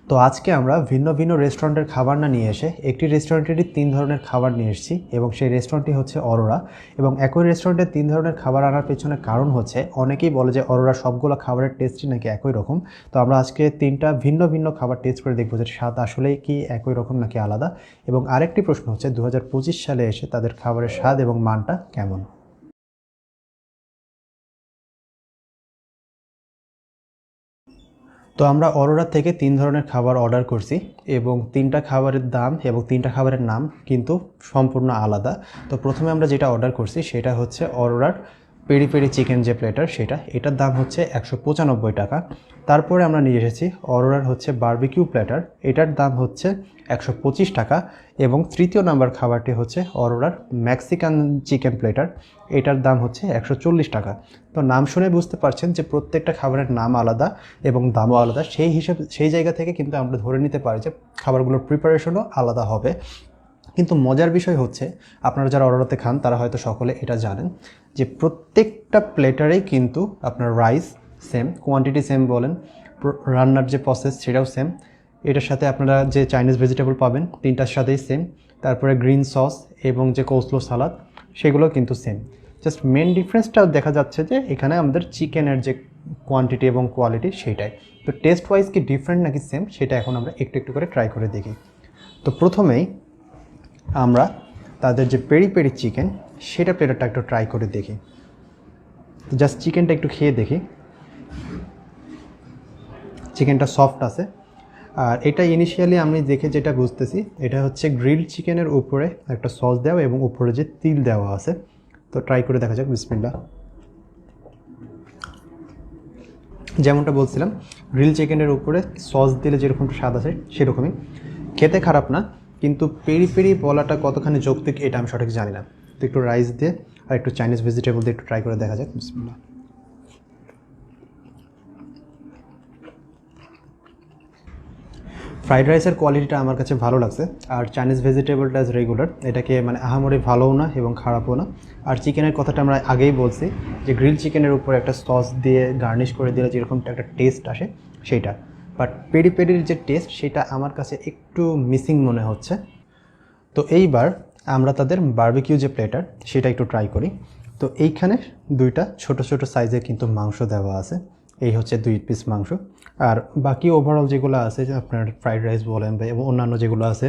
তো আজকে আমরা ভিন্ন ভিন্ন রেস্টুরেন্টের খাবার না নিয়ে এসে একটি রেস্টুরেন্টেরই 3 ধরনের খাবার নিয়ে এসেছি এবং সেই রেস্টুরেন্টটি হচ্ছে অরোরা। এবং একই রেস্টুরেন্টে 3 ধরনের খাবার আনার পেছনে কারণ হচ্ছে অনেকেই বলে যে অরোরা সবগুলো খাবারের টেস্টই নাকি একই রকম। তো আমরা আজকে 3টা ভিন্ন ভিন্ন খাবার টেস্ট করে দেখবো যে স্বাদ আসলেই কি একই রকম নাকি আলাদা। এবং আরেকটি প্রশ্ন হচ্ছে 2025 সালে এসে তাদের খাবারের স্বাদ এবং মানটা কেমন। তো আমরা অরোরা থেকে 3 ধরনের খাবার অর্ডার করছি এবং 3টা খাবারের দাম এবং 3টা খাবারের নাম কিন্তু সম্পূর্ণ আলাদা। তো প্রথমে আমরা যেটা অর্ডার করছি সেটা হচ্ছে অরোরার পেরি পেরি চিকেন যে প্লেটার এটার দাম হচ্ছে 195 টাকা। তারপরে আমরা নিয়ে এসেছি অরোরার হচ্ছে বারবিকিউ প্ল্যাটার, এটার দাম হচ্ছে 125 টাকা। এবং তৃতীয় নাম্বার খাবারটি হচ্ছে অরোরার মেক্সিকান চিকেন প্লেটার, এটার দাম হচ্ছে 140 টাকা। তো নাম শুনে বুঝতে পারছেন যে প্রত্যেকটা খাবারের নাম আলাদা এবং দামও আলাদা। সেই জায়গা থেকে কিন্তু আমরা ধরে নিতে পারি যে খাবারগুলোর প্রিপারেশনও আলাদা হবে। কিন্তু মজার বিষয় হচ্ছে আপনারা যারা অরোরাতে খান তারা হয়তো সকলে এটা জানেন যে প্রত্যেকটা প্লেটারেই কিন্তু আপনার রাইস সেম, কোয়ান্টিটি সেম বলেন, রান্নার যে প্রসেস সেটাও সেম। এটার সাথে আপনারা যে চাইনিজ ভেজিটেবল পাবেন 3টার সাথেই সেম। তারপরে গ্রিন সস এবং যে কোসলো সালাদ সেগুলো কিন্তু সেম। জাস্ট মেন ডিফারেন্সটা দেখা যাচ্ছে যে এখানে আমাদের চিকেনের যে কোয়ান্টিটি এবং কোয়ালিটি সেটাই। তো টেস্ট ওয়াইজ কি ডিফারেন্ট নাকি সেম সেটা এখন আমরা একটু একটু করে ট্রাই করে দেখি। তো প্রথমেই আমরা তাদের যে পেরি পেরি চিকেন সেটা প্লেটারটা একটু ট্রাই করে দেখি। তো জাস্ট চিকেনটা একটু খেয়ে দেখি। চিকেনটা সফট আছে। আর এটা ইনিশিয়ালি আমি দেখে যেটা বুঝতেছি এটা হচ্ছে গ্রিলড চিকেনের উপরে একটা সস দেওয়া এবং উপরে যে তিল দেওয়া আছে। তো ট্রাই করে দেখা যাক। বিসমিল্লাহ। যেমনটা বলছিলাম গ্রিল চিকেনের উপরে সস দিলে যেরকম স্বাদ আছে সেরকমই, খেতে খারাপ না, কিন্তু পেরি পেরি বলাটা কতখানি যৌক্তিক এটা আমি সঠিক জানি না। তো একটু রাইস দিয়ে আর একটু চাইনিজ ভেজিটেবল দিয়ে একটু ট্রাই করে দেখা যাক। বিসমিল্লাহ। ফ্রাইড রাইসের কোয়ালিটিটা আমার কাছে ভালো লাগছে। আর চাইনিজ ভেজিটেবলটা অ্যাজ রেগুলার, এটাকে মানে আহামরি ভালোও না এবং খারাপও না। আর চিকেনের কথাটা আমরা আগেই বলছি যে গ্রিল চিকেনের উপর একটা সস দিয়ে গার্নিশ করে দিলে যেরকম একটা টেস্ট আসে সেইটা, বাট পেরি পেরির যে টেস্ট সেটা আমার কাছে একটু মিসিং মনে হচ্ছে। তো এইবার আমরা তাদের বারবিকিউ যে প্লেটার সেটা একটু ট্রাই করি। তো এইখানে 2টা ছোট ছোট সাইজের কিন্তু মাংস দেওয়া আছে, এই হচ্ছে 2 পিস মাংস। আর বাকি ওভারঅল যেগুলো আছে যে আপনার ফ্রাইড রাইস বলেন বা অন্যান্য যেগুলো আছে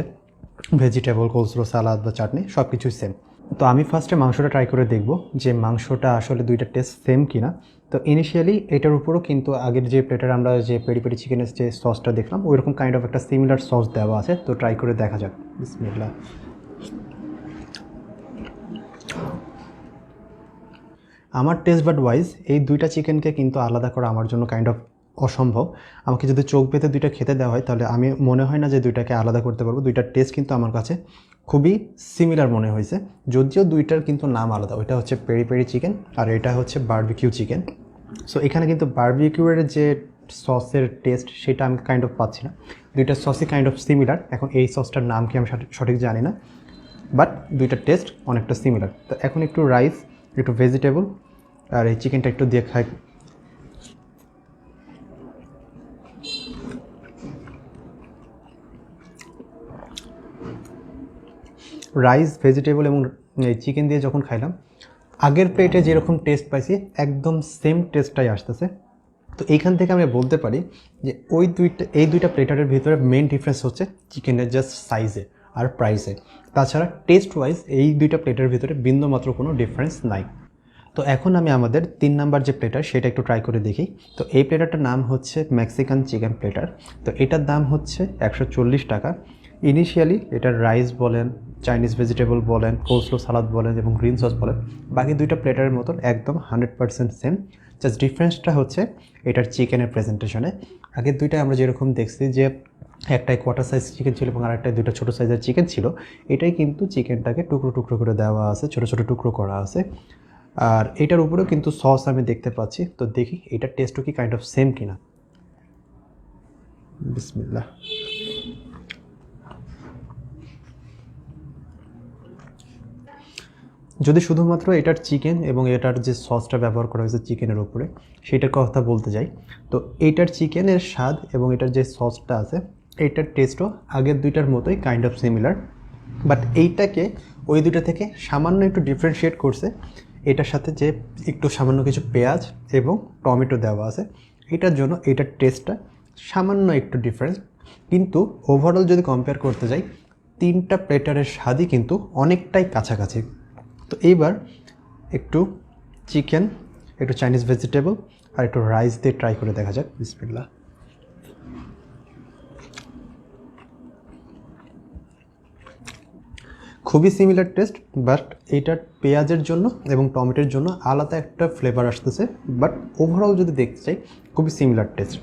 ভেজিটেবল কোলস্লো সালাদ বা চাটনি সব কিছুই সেম। তো আমি ফার্স্টে মাংসটা ট্রাই করে দেখব যে মাংসটা আসলে 2টা টেস্ট সেম কিনা। তো ইনিশিয়ালি এটার উপরও কিন্তু আগের যে প্লেটার আমরা যে পেরি পেরি চিকেনের যে সসটা দেখলাম ওইরকম কাইন্ড অফ একটা সিমিলার সস দেওয়া আছে। তো ট্রাই করে দেখা যাক। বিসমিল্লাহ। আমার টেস্ট বাড ওয়াইজ এই 2টা চিকেনকে কিন্তু আলাদা করা আমার জন্য কাইন্ড অফ অসম্ভব। আমাকে যদি চোখ বেঁধে 2টা খেতে দেওয়া হয় তাহলে আমি মনে হয় না যে 2টাকে আলাদা করতে পারবো। 2টার টেস্ট কিন্তু আমার কাছে খুবই সিমিলার মনে হয়েছে, যদিও 2টার কিন্তু নাম আলাদা। ওইটা হচ্ছে পেরি পেরি চিকেন আর এটা হচ্ছে বারবিকিউ চিকেন। সো এখানে কিন্তু বারবিকিউয়ের যে সসের টেস্ট সেটা আমি কাইন্ড অফ পাচ্ছি না। 2টার সসই কাইন্ড অফ সিমিলার। এখন এই সসটার নাম কি আমি সঠিক জানি না, বাট 2টার টেস্ট অনেকটা সিমিলার। তো এখন একটু রাইস, একটু ভেজিটেবল আর এই চিকেনটা একটু দিয়ে খাই। রাইস, ভেজিটেবল এবং এই চিকেন দিয়ে যখন খাইলাম আগের প্লেটে যেরকম টেস্ট পাইছি একদম সেম টেস্টটাই আসতেছে। তো এইখান থেকে আমি বলতে পারি যে এই দুইটা প্লেটারের ভিতরে মেন ডিফারেন্স হচ্ছে চিকেনের জাস্ট সাইজে আর প্রাইসে। তাছাড়া টেস্ট ওয়াইজ এই 2টা প্লেটের ভিতরে বিন্দুমাত্র কোনো ডিফারেন্স নাই। তো এখন আমি আমাদের 3 নাম্বার যে প্লেটার সেটা একটু ট্রাই করে দেখি। তো এই প্লেটারটার নাম হচ্ছে মেক্সিকান চিকেন প্লেটার। তো এটার দাম হচ্ছে 140 টাকা। ইনিশিয়ালি এটার রাইস বলেন, চাইনিজ ভেজিটেবল বলেন, কোলস্লো সালাদ বলেন এবং গ্রিন সস বলেন বাকি 2টা প্লেটারের মতন একদম 100% সেম। জাস্ট ডিফারেন্সটা হচ্ছে এটার চিকেনের প্রেজেন্টেশনে। আগের 2টায় আমরা যেরকম দেখছি যে একটাই কোয়ার্টার সাইজ চিকেন ছিল এবং আরেকটায় 2টা ছোটো সাইজের চিকেন ছিল, এটাই কিন্তু চিকেনটাকে টুকরো টুকরো করে দেওয়া আছে, ছোটো ছোটো টুকরো করা আছে। আর এটার উপরেও কিন্তু সস আমি দেখতে পাচ্ছি। তো দেখি এটার টেস্টও কি কাইন্ড অফ সেম কিনা। বিসমিল্লাহ। যদি শুধুমাত্র এটার চিকেন এবং এটার যে সসটা ব্যবহার করা হয়েছে চিকেনের উপরে সেটার কথা বলতে যাই, তো এইটার চিকেনের স্বাদ এবং এটার যে সসটা আছে এইটার টেস্টও আগের দুইটার মতোই কাইন্ড অফ সিমিলার, বাট এইটাকে ওই দুইটা থেকে সামান্য একটু ডিফারেন্সিয়েট করছে এটার সাথে যে একটু সামান্য কিছু পেঁয়াজ এবং টমেটো দেওয়া আছে, এটার জন্য এটার টেস্টটা সামান্য একটু ডিফারেন্স। কিন্তু ওভারঅল যদি কম্পেয়ার করতে যাই, তিনটা প্লেটারের স্বাদই কিন্তু অনেকটাই কাছাকাছি। তো এইবার একটু চিকেন, একটু চাইনিজ ভেজিটেবল আর একটু রাইস দিয়ে ট্রাই করে দেখা যাক। বিসমিল্লাহ। খুবই সিমিলার টেস্ট, বাট এইটার পেঁয়াজের জন্য এবং টমেটোর জন্য আলাদা একটা ফ্লেভার আসতেছে, বাট ওভারঅল যদি দেখতে চাই খুবই সিমিলার টেস্ট।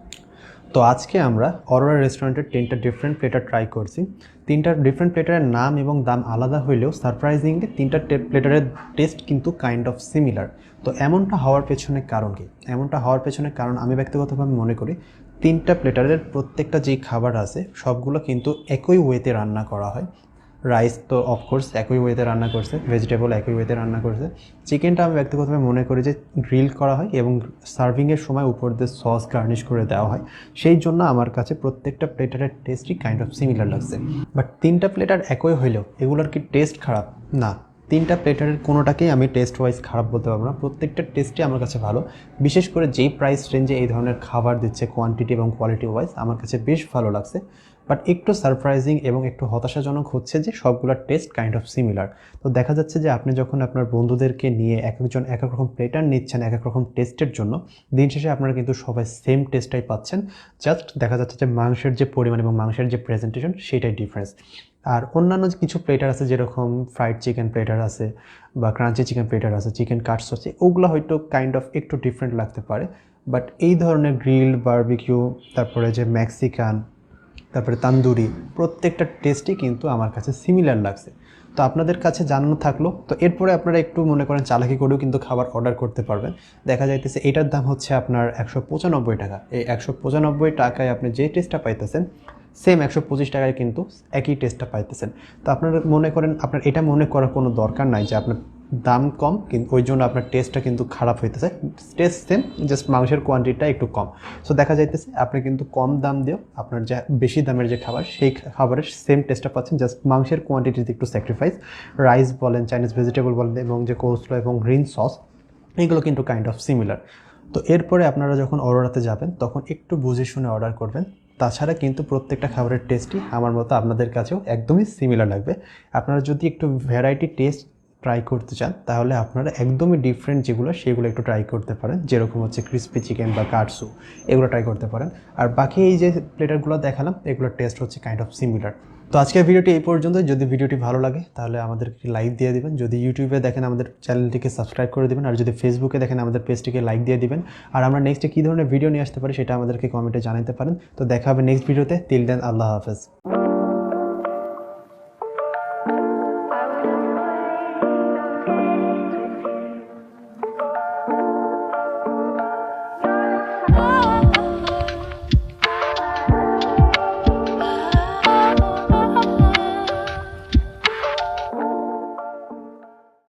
তো আজকে আমরা অরোরা রেস্টুরেন্টের 10টা ডিফারেন্ট প্লেটার ট্রাই করছি। 3টা ডিফারেন্ট প্লেটারের নাম এবং দাম আলাদা হইলেও সারপ্রাইজিংলি 3টা প্লেটারের টেস্ট কিন্তু কাইন্ড অফ সিমিলার। তো এমনটা হওয়ার পেছনে কারণ কি? এমনটা হওয়ার পেছনে কারণ আমি ব্যক্তিগতভাবে মনে করি 3টা প্লেটারের প্রত্যেকটা যেই খাবার আছে সবগুলো কিন্তু একই ওয়েতে রান্না করা হয়। রাইস তো অফকোর্স একই ওয়েতে রান্না করছে, ভেজিটেবল একই ওয়েতে রান্না করছে। চিকেনটা আমি ব্যক্তিগতভাবে মনে করি যে গ্রিল করা হয় এবং সার্ভিংয়ের সময় উপর দিয়ে সস গার্নিশ করে দেওয়া হয়, সেই জন্য আমার কাছে প্রত্যেকটা প্লেটারের টেস্টই কাইন্ড অফ সিমিলার লাগছে। বাট 3টা প্লেটার একই হইলেও এগুলোর কি টেস্ট খারাপ? না, 3টা প্লেটারের কোনোটাকেই আমি টেস্ট ওয়াইজ খারাপ বলতে পারবো না। প্রত্যেকটা টেস্টই আমার কাছে ভালো, বিশেষ করে যেই প্রাইস রেঞ্জে এই ধরনের খাবার দিচ্ছে কোয়ান্টিটি এবং কোয়ালিটি ওয়াইজ আমার কাছে বেশ ভালো লাগছে। বাট একটু সারপ্রাইজিং এবং একটু হতাশাজনক হচ্ছে যে সবগুলোর টেস্ট কাইন্ড অফ সিমিলার। তো দেখা যাচ্ছে যে আপনি যখন আপনার বন্ধুদেরকে নিয়ে এক একজন এক এক রকম প্লেটার নিচ্ছেন এক এক রকম টেস্টের জন্য, দিন শেষে আপনারা কিন্তু সবাই সেম টেস্টটাই পাচ্ছেন, জাস্ট দেখা যাচ্ছে যে মাংসের যে পরিমাণ এবং মাংসের যে প্রেজেন্টেশন সেটাই ডিফারেন্স। আর অন্যান্য কিছু প্লেটার আছে যেরকম ফ্রাইড চিকেন প্লেটার আছে বা ক্রাঞ্চি চিকেন প্লেটার আছে, চিকেন কাটস আছে, ওগুলো হয়তো কাইন্ড অফ একটু ডিফারেন্ট লাগতে পারে। বাট এই ধরনের গ্রিল, বারবিকিউ, তারপরে যে মেক্সিকান, তারপরে তান্দুরি, প্রত্যেকটা টেস্টই কিন্তু আমার কাছে সিমিলার লাগছে। তো আপনাদের কাছে জানানো থাকলো। তো এরপরে আপনারা একটু মনে করেন চালাকি করেও কিন্তু খাবার অর্ডার করতে পারবেন। দেখা যাইতেছে এটার দাম হচ্ছে আপনার 195 টাকা। এই 195 টাকায় আপনি যে টেস্টটা পাইতেছেন সেম 125 টাকায় কিন্তু একই টেস্টটা পাইতেছেন। তো আপনারা মনে করেন, আপনার এটা মনে করার কোনো দরকার নাই যে আপনার দাম কম কিন্তু ওই জন্য আপনার টেস্টটা কিন্তু খারাপ হইতেছে। টেস্ট সেম, জাস্ট মাংসের কোয়ান্টিটিটা একটু কম। সো দেখা যাইতেছে আপনি কিন্তু কম দাম দিয়েও আপনার যে বেশি দামের যে খাবার সেই খাবারের সেম টেস্টটা পাচ্ছেন, জাস্ট মাংসের কোয়ান্টিটিতে একটু স্যাক্রিফাইস। রাইস বলেন, চাইনিজ ভেজিটেবল বলেন এবং যে কোস্টলো এবং গ্রিন সস, এগুলো কিন্তু কাইন্ড অফ সিমিলার। তো এরপরে আপনারা যখন অরোরাতে যাবেন তখন একটু বুঝে শুনে অর্ডার করবেন। তাছাড়া কিন্তু প্রত্যেকটা খাবারের টেস্টই আমার মতো আপনাদের কাছেও একদমই সিমিলার লাগবে। আপনারা যদি একটু ভ্যারাইটি টেস্ট ট্রাই করতে চান তাহলে আপনারা একদমই ডিফারেন্ট যেগুলো সেগুলো একটু ট্রাই করতে পারেন, যেরকম হচ্ছে ক্রিসপি চিকেন বা কাটসু, এগুলো ট্রাই করতে পারেন। আর বাকি এই যে প্লেটারগুলো দেখালাম এগুলোর টেস্ট হচ্ছে কাইন্ড অফ সিমিলার। তো আজকের ভিডিওটি এই পর্যন্ত। যদি ভিডিওটি ভালো লাগে তাহলে আমাদেরকে লাইক দিয়ে দিবেন, যদি ইউটিউবে দেখেন আমাদের চ্যানেলটিকে সাবস্ক্রাইব করে দিবেন, আর যদি ফেসবুকে দেখেন আমাদের পেজটিকে লাইক দিয়ে দিবেন। আর আমরা নেক্সটে কী ধরনের ভিডিও নিয়ে আসতে পারি সেটা আমাদেরকে কমেন্টে জানাতে পারেন। তো দেখা হবে নেক্সট ভিডিওতে। টিল দেন, আল্লাহ হাফেজ।